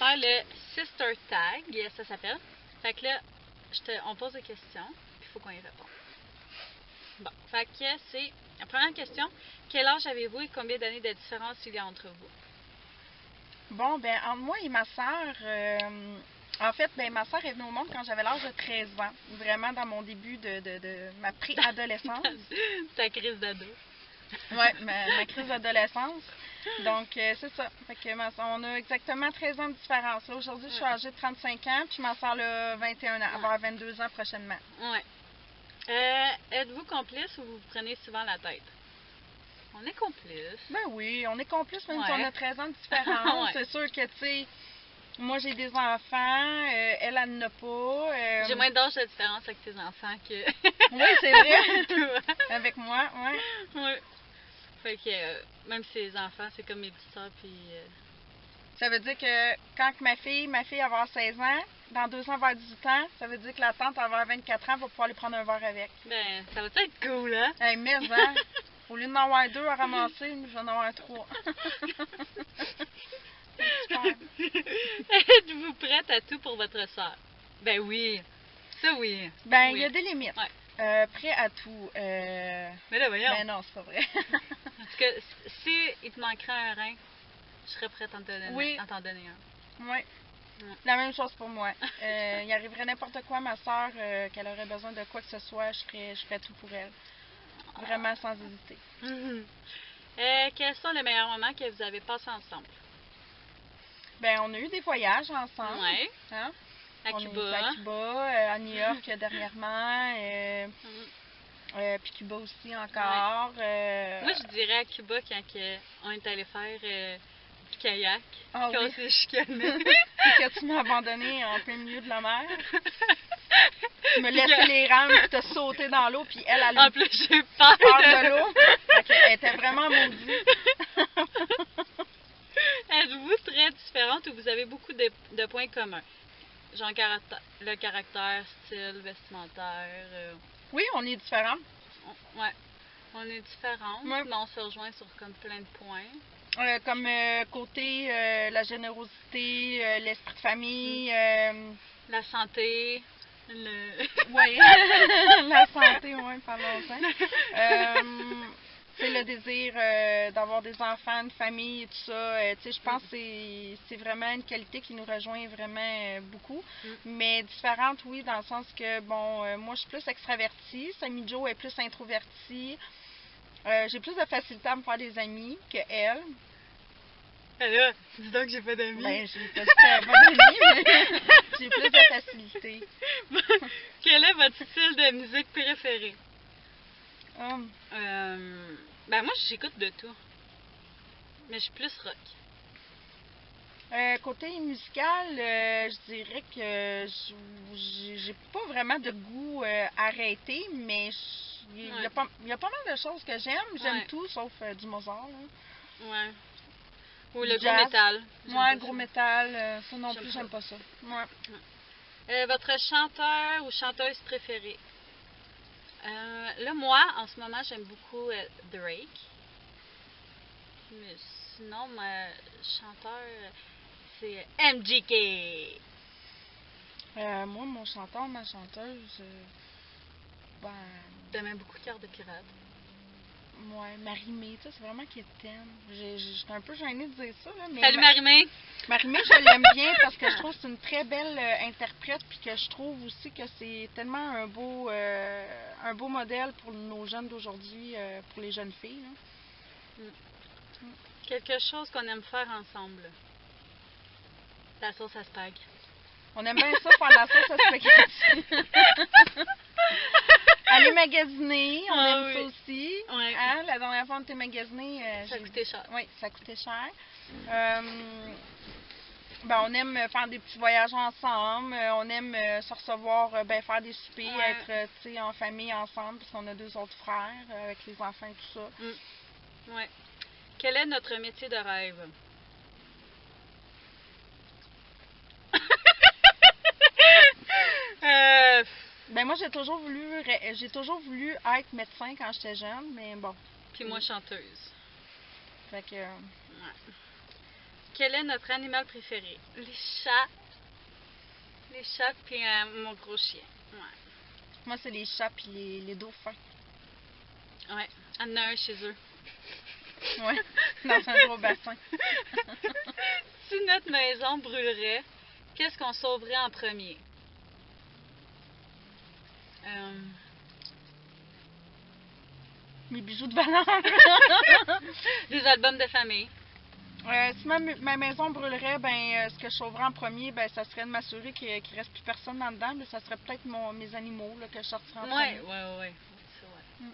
faire le Sister Tag, ça s'appelle. Fait que là, on pose des questions, puis il faut qu'on y réponde. Bon, fait que c'est la première question. Quel âge avez-vous et combien d'années de différence il y a entre vous? Bon, ben entre moi et ma sœur, en fait, ben ma sœur est venue au monde quand j'avais l'âge de 13 ans. Vraiment dans mon début de ma préadolescence. Ta crise d'ado. Oui, ma crise d'adolescence. Donc, c'est ça. Fait que on a exactement 13 ans de différence. Là, aujourd'hui, je suis âgée de 35 ans, puis ma soeur a 21 ans. Elle va avoir 22 ans prochainement. Oui. Êtes-vous complice ou vous prenez souvent la tête? On est complice. Ben oui, on est complice, même Ouais. si on a 13 ans de différence. Ouais. C'est sûr que, tu sais, moi, j'ai des enfants, elle n'en a pas. J'ai moins d'âge de différence avec tes enfants que... Oui, c'est vrai. Toi. Avec moi, oui. Oui. Fait que même si les enfants, c'est comme mes petites soeurs, puis... Ça veut dire que quand ma fille va avoir 16 ans, dans 2 ans, elle va avoir 18 ans, ça veut dire que la tante, elle va avoir 24 ans, va pouvoir aller prendre un verre avec. Ben, ça va être cool, hein? Hey, mais hein, au lieu d'en avoir 2 à ramasser, je vais en avoir 3. Êtes-vous prête à tout pour votre soeur? Ben oui. Ça, oui. Ben, il Oui. y a des limites. Ouais. Prêt à tout. Mais là, voyons. Ben non, c'est pas vrai. En tout cas, si il te manquerait un rein, je serais prête à Oui. t'en donner un. Oui. Ouais. La même chose pour moi. Il arriverait n'importe quoi à ma soeur, qu'elle aurait besoin de quoi que ce soit, je ferais tout pour elle. Vraiment sans hésiter. Quels sont les meilleurs moments que vous avez passés ensemble? Ben, on a eu des voyages ensemble. Oui. Hein? À On Cuba. est à Cuba, à New York dernièrement, puis Cuba aussi encore. Moi, je dirais à Cuba quand on est allé faire du kayak, Ah qu'on oui. s'est chicané. Puis que tu m'as abandonné en plein milieu de la mer. Tu me laissais les rames, puis t'as sauté dans l'eau, puis elle a En plus, j'ai peur de l'eau. Fait qu'elle était vraiment maudite. Êtes-vous très différente ou vous avez beaucoup de points communs? Genre le caractère, style, vestimentaire. Oui, on est différents. Ouais. On est différentes, Ouais. mais on se rejoint sur comme plein de points. Comme côté la générosité, l'esprit de famille. La santé, Oui, la santé, oui, parlons-en. C'est le désir d'avoir des enfants, une famille et tout ça. Tu sais, je pense que c'est vraiment une qualité qui nous rejoint vraiment beaucoup. Mais différente, oui, dans le sens que, bon, moi, je suis plus extravertie. Samy Jo est plus introvertie. J'ai plus de facilité à me faire des amis qu'elle. Alors, dis donc que j'ai pas d'amis. Ben, j'ai pas d'amis, mais j'ai plus de facilité. Quel est votre style de musique préféré? Ben moi, j'écoute de tout. Mais je suis plus rock. Côté musical, je dirais que j'ai pas vraiment de goût arrêté, mais il y a pas mal de choses que j'aime. J'aime tout, sauf du Mozart. Là. Ouais. Ou le Jazz. gros métal. Ouais, gros métal. Ça non plus, j'aime pas ça. Ouais. Votre chanteur ou chanteuse préférée? Là, moi, en ce moment, j'aime beaucoup Drake. Mais sinon, ma chanteur, c'est MGK. Moi, mon chanteur, ma chanteuse, ben... T'aimais beaucoup Cœur de pirate. Ouais, Marie-Mé, c'est vraiment quétaine. J'étais un peu gênée de dire ça, là, mais... Salut Marie-Mé! Marie-Mé, je l'aime bien parce que je trouve que c'est une très belle interprète, puis que je trouve aussi que c'est tellement un beau modèle pour nos jeunes d'aujourd'hui, pour les jeunes filles. Quelque chose qu'on aime faire ensemble. La sauce à spag. On aime bien ça, faire de la sauce à spaghetti. Aller magasiner, on aime ça aussi. Ouais. Hein? La dernière fois, on était magasiné. Ça coûtait cher. Oui, ça coûtait cher. Ben, on aime faire des petits voyages ensemble. On aime se recevoir, faire des soupers, être en famille ensemble, parce qu'on a 2 autres frères avec les enfants et tout ça. Ouais. Quel est notre métier de rêve? Ben moi, j'ai toujours voulu être médecin quand j'étais jeune, mais bon. Puis moi, chanteuse. Fait que... quel est notre animal préféré? Les chats. Les chats, puis mon gros chien. Ouais. Moi, c'est les chats puis les dauphins. Ouais. Il y en a un chez eux. Ouais, dans un gros bassin. Si notre maison brûlerait, qu'est-ce qu'on sauverait en premier? Mes bijoux de valeur. Des albums de famille. Si ma maison brûlerait, ben ce que je sauverais en premier, ben ça serait de m'assurer qu'il ne reste plus personne là-dedans. Mais ça serait peut-être mes animaux là, que je sortirais en premier. Ouais. C'est vrai.